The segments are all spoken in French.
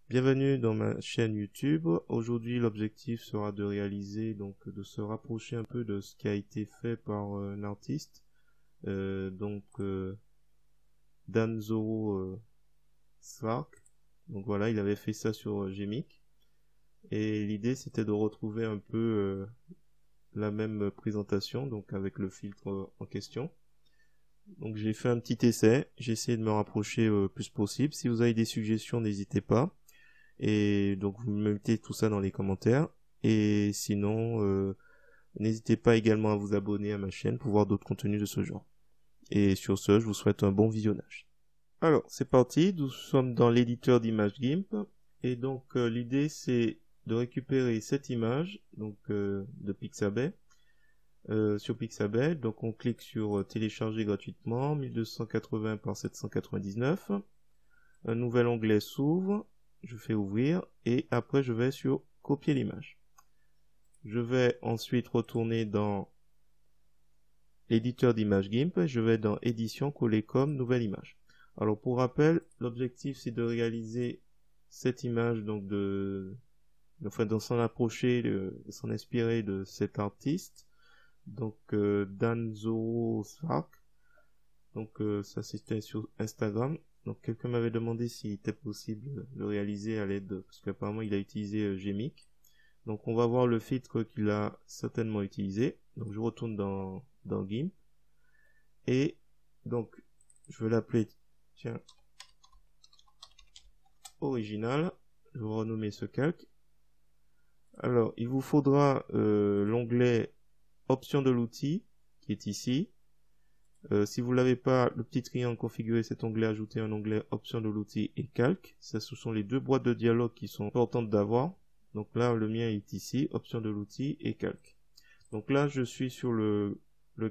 Bienvenue dans ma chaîne YouTube. Aujourd'hui, l'objectif sera de réaliser, de se rapprocher un peu de ce qui a été fait par un artiste, Danzoro Svark. Donc voilà, il avait fait ça sur Gmik. Et l'idée, c'était de retrouver un peu la même présentation, donc avec le filtre en question. Donc j'ai fait un petit essai, j'ai essayé de me rapprocher le plus possible. Si vous avez des suggestions, n'hésitez pas. Et donc vous me mettez tout ça dans les commentaires. Et sinon, n'hésitez pas également à vous abonner à ma chaîne pour voir d'autres contenus de ce genre. Et sur ce, je vous souhaite un bon visionnage. Alors, c'est parti, nous sommes dans l'éditeur d'images GIMP. Et donc l'idée c'est de récupérer cette image de Pixabay. Sur Pixabay, donc on clique sur télécharger gratuitement, 1280 par 799. Un nouvel onglet s'ouvre, je fais ouvrir et après je vais sur copier l'image. Je vais ensuite retourner dans l'éditeur d'image GIMP, je vais dans édition, coller comme, nouvelle image. Alors pour rappel, l'objectif c'est de réaliser cette image de s'en approcher, de s'en inspirer de cet artiste. Danzoro Svark. Ça c'était sur Instagram. Donc quelqu'un m'avait demandé s'il était possible de le réaliser à l'aide, parce qu'apparemment il a utilisé Gmik. Donc on va voir le filtre qu'il a certainement utilisé. Donc je retourne dans GIMP. Et donc je vais l'appeler, tiens, original. Je vais renommer ce calque. Alors il vous faudra l'onglet option de l'outil qui est ici. Si vous l'avez pas, le petit triangle configurer cet onglet, ajouter un onglet option de l'outil et calque. Ça, ce sont les deux boîtes de dialogue qui sont importantes d'avoir. Donc là, le mien est ici, option de l'outil et calque. Donc là, je suis sur le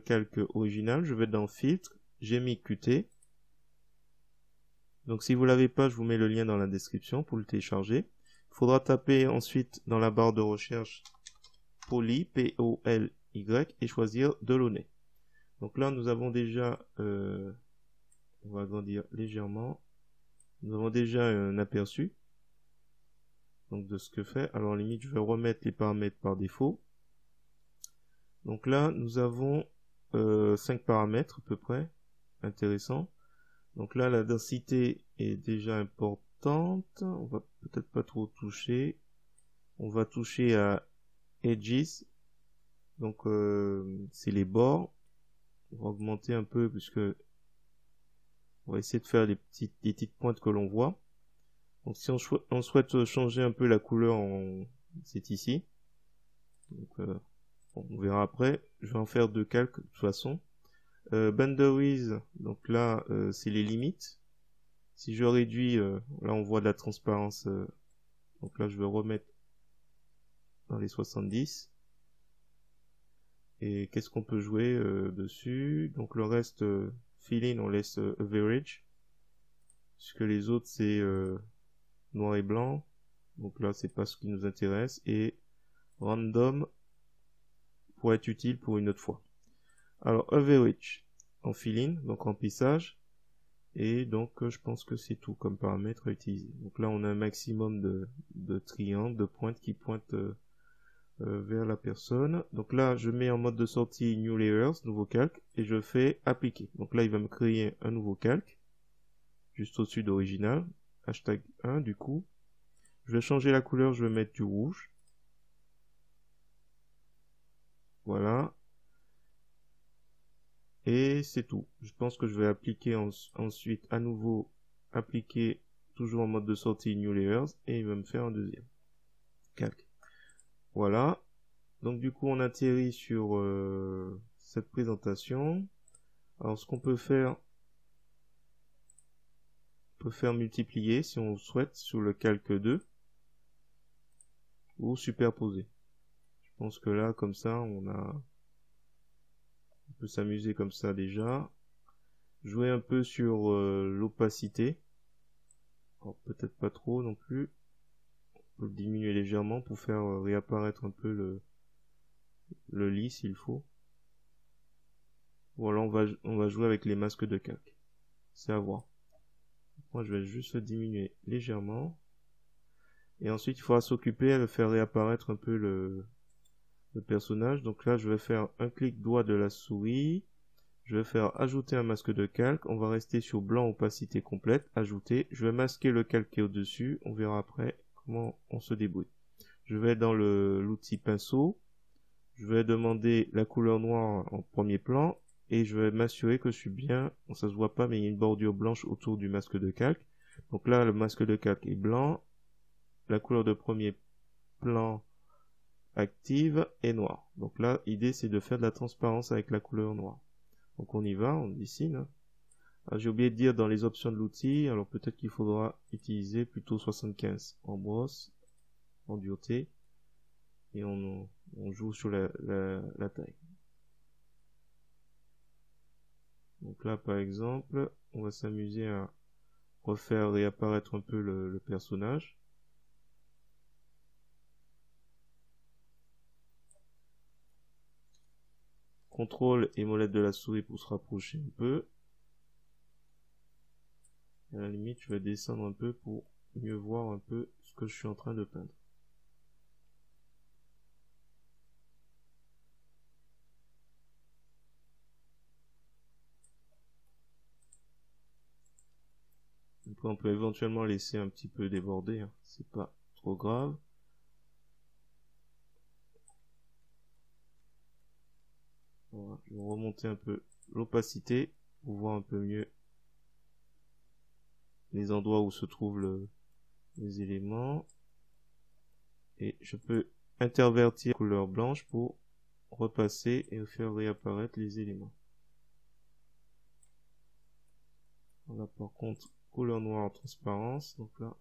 calque original. Je vais dans filtre, j'ai mis Qt. Donc si vous l'avez pas, je vous mets le lien dans la description pour le télécharger. Il faudra taper ensuite dans la barre de recherche Poly, P-O-L-Y, et choisir Delaunay. Donc là, nous avons déjà, on va agrandir légèrement, nous avons déjà un aperçu de ce que fait. Alors limite, je vais remettre les paramètres par défaut. Donc là, nous avons 5 paramètres à peu près, intéressant. Donc là, la densité est déjà importante, on va peut-être pas trop toucher. On va toucher à Edges, donc c'est les bords. On va augmenter un peu puisque on va essayer de faire des petites pointes que l'on voit. Donc si on souhaite changer un peu la couleur, c'est ici. Donc on verra après. Je vais en faire deux calques de toute façon. Boundaries, donc là c'est les limites. Si je réduis, là on voit de la transparence. Donc là je vais remettre dans les 70. Et qu'est-ce qu'on peut jouer dessus? Donc le reste, fill-in, on laisse average. Puisque les autres, c'est noir et blanc. Donc là, c'est pas ce qui nous intéresse. Et random pour être utile pour une autre fois. Alors, average en fill-in, donc remplissage. Et donc, je pense que c'est tout comme paramètre à utiliser. Donc là, on a un maximum de triangles, de pointes qui pointent vers la personne. Donc là, je mets en mode de sortie New Layers, nouveau calque, et je fais appliquer. Donc là, il va me créer un nouveau calque, juste au-dessus d'original, hashtag 1 du coup. Je vais changer la couleur, je vais mettre du rouge. Voilà. Et c'est tout. Je pense que je vais appliquer ensuite à nouveau, appliquer toujours en mode de sortie New Layers, et il va me faire un deuxième calque. Voilà. Donc du coup on atterrit sur cette présentation. Alors ce qu'on peut faire, on peut faire multiplier si on souhaite sur le calque 2 ou superposer. Je pense que là comme ça on peut s'amuser comme ça déjà. Jouer un peu sur l'opacité. Peut-être pas trop non plus. On peut le diminuer légèrement pour faire réapparaître un peu le lit s'il faut. Voilà, on va jouer avec les masques de calque. C'est à voir. Moi je vais juste diminuer légèrement. Et ensuite, il faudra s'occuper à le faire réapparaître un peu le personnage. Donc là, je vais faire un clic droit de la souris. Je vais faire ajouter un masque de calque. On va rester sur blanc opacité complète. Ajouter. Je vais masquer le calque qui est au-dessus. On verra après comment on se débrouille. Je vais dans l'outil pinceau. Je vais demander la couleur noire en premier plan. Et je vais m'assurer que je suis bien. Bon, ça se voit pas, mais il y a une bordure blanche autour du masque de calque. Donc là, le masque de calque est blanc. La couleur de premier plan active est noire. Donc là, l'idée c'est de faire de la transparence avec la couleur noire. Donc on y va, on dessine. Ah, j'ai oublié de dire dans les options de l'outil, alors peut-être qu'il faudra utiliser plutôt 75 en brosse, en dureté, et on joue sur la taille. Donc là par exemple, on va s'amuser à refaire réapparaître un peu le personnage. CTRL et molette de la souris pour se rapprocher un peu. Et à la limite, je vais descendre un peu pour mieux voir un peu ce que je suis en train de peindre. Après, on peut éventuellement laisser un petit peu déborder, hein. C'est pas trop grave. Voilà, je vais remonter un peu l'opacité pour voir un peu mieux les endroits où se trouvent les éléments. Et je peux intervertir la couleur blanche pour repasser et faire réapparaître les éléments. Voilà, par contre, couleur noire en transparence. Donc là,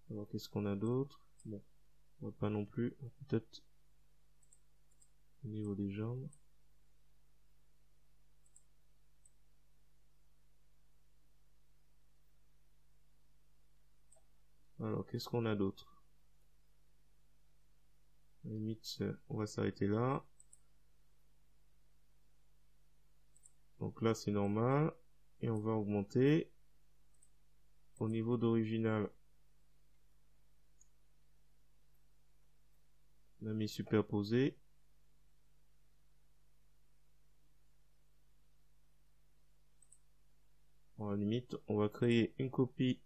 alors qu'est-ce qu'on a d'autre? Bon, on va pas non plus, peut-être au niveau des jambes. Alors, qu'est-ce qu'on a d'autre? À la limite, on va s'arrêter là. Donc là, c'est normal. Et on va augmenter. Au niveau d'original, on a mis superposé. À la limite, on va créer une copie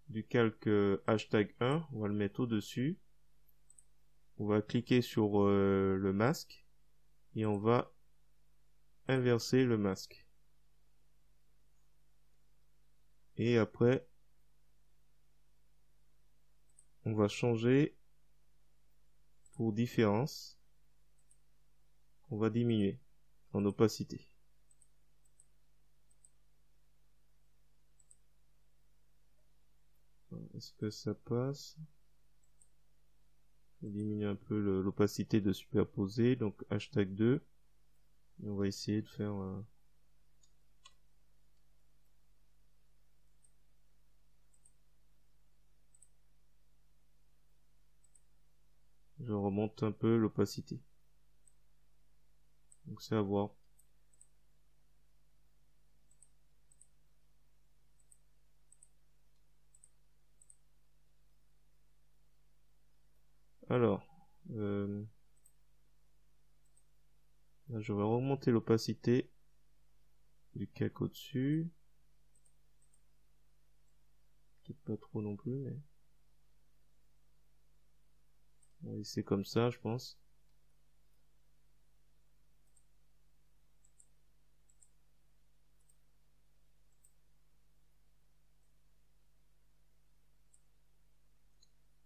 du calque hashtag 1. On va le mettre au-dessus. On va cliquer sur le masque. Et on va inverser le masque. Et après, on va changer pour différence. On va diminuer en opacité. Est-ce que ça passe? On diminue un peu l'opacité de superposer, donc hashtag 2. Et on va essayer de faire... Je remonte un peu l'opacité. Donc c'est à voir. Alors, là, je vais remonter l'opacité du calque au-dessus. Peut-être pas trop non plus, mais... on va laisser comme ça, je pense.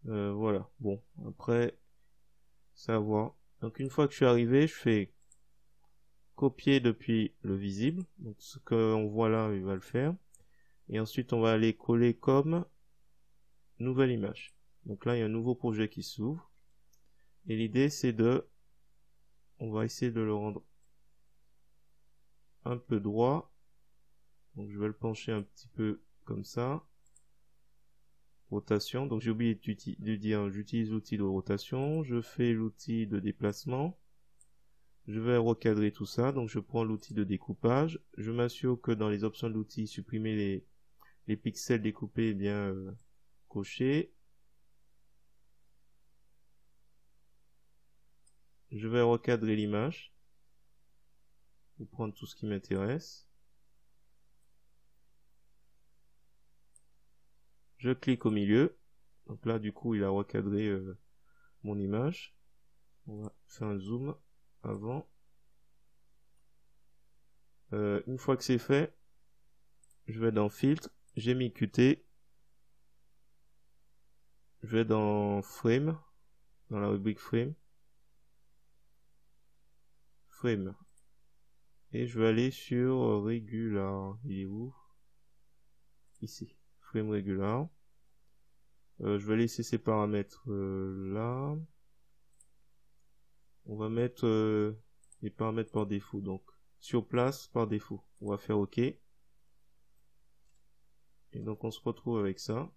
Voilà, bon, après, c'est à voir. Donc une fois que je suis arrivé, je fais copier depuis le visible. Donc ce qu'on voit là, il va le faire. Et ensuite, on va aller coller comme nouvelle image. Donc là, il y a un nouveau projet qui s'ouvre. Et l'idée, c'est on va essayer de le rendre un peu droit. Donc je vais le pencher un petit peu comme ça. Rotation. Donc j'ai oublié de dire, j'utilise l'outil de rotation. Je fais l'outil de déplacement. Je vais recadrer tout ça. Donc je prends l'outil de découpage. Je m'assure que dans les options de l'outil, supprimer les pixels découpés bien cochés. Je vais recadrer l'image pour prendre tout ce qui m'intéresse. Je clique au milieu. Donc là, du coup, il a recadré mon image. On va faire un zoom avant. Une fois que c'est fait, je vais dans Filtre, j'ai mis QT. Je vais dans Frame, dans la rubrique Frame. Frame. Et je vais aller sur Regular. Il est où? Ici. Frame Regular. Je vais laisser ces paramètres là. On va mettre les paramètres par défaut. Donc, sur place par défaut. On va faire OK. Et donc, on se retrouve avec ça.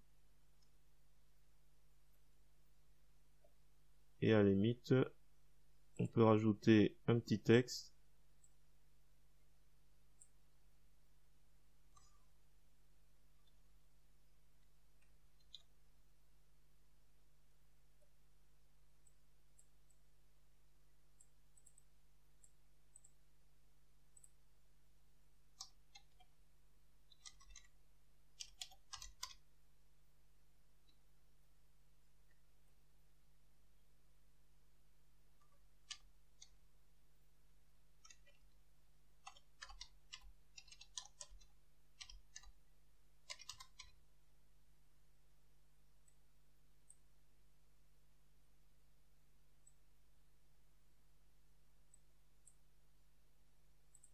Et à la limite, on peut rajouter un petit texte.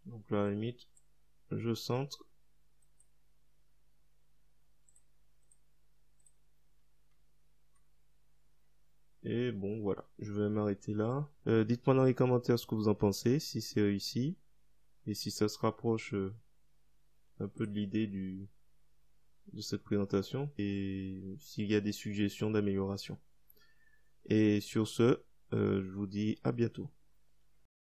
Donc là, à la limite, je centre. Et bon, voilà, je vais m'arrêter là. Dites-moi dans les commentaires ce que vous en pensez, si c'est réussi, et si ça se rapproche un peu de l'idée de cette présentation, et s'il y a des suggestions d'amélioration. Et sur ce, je vous dis à bientôt.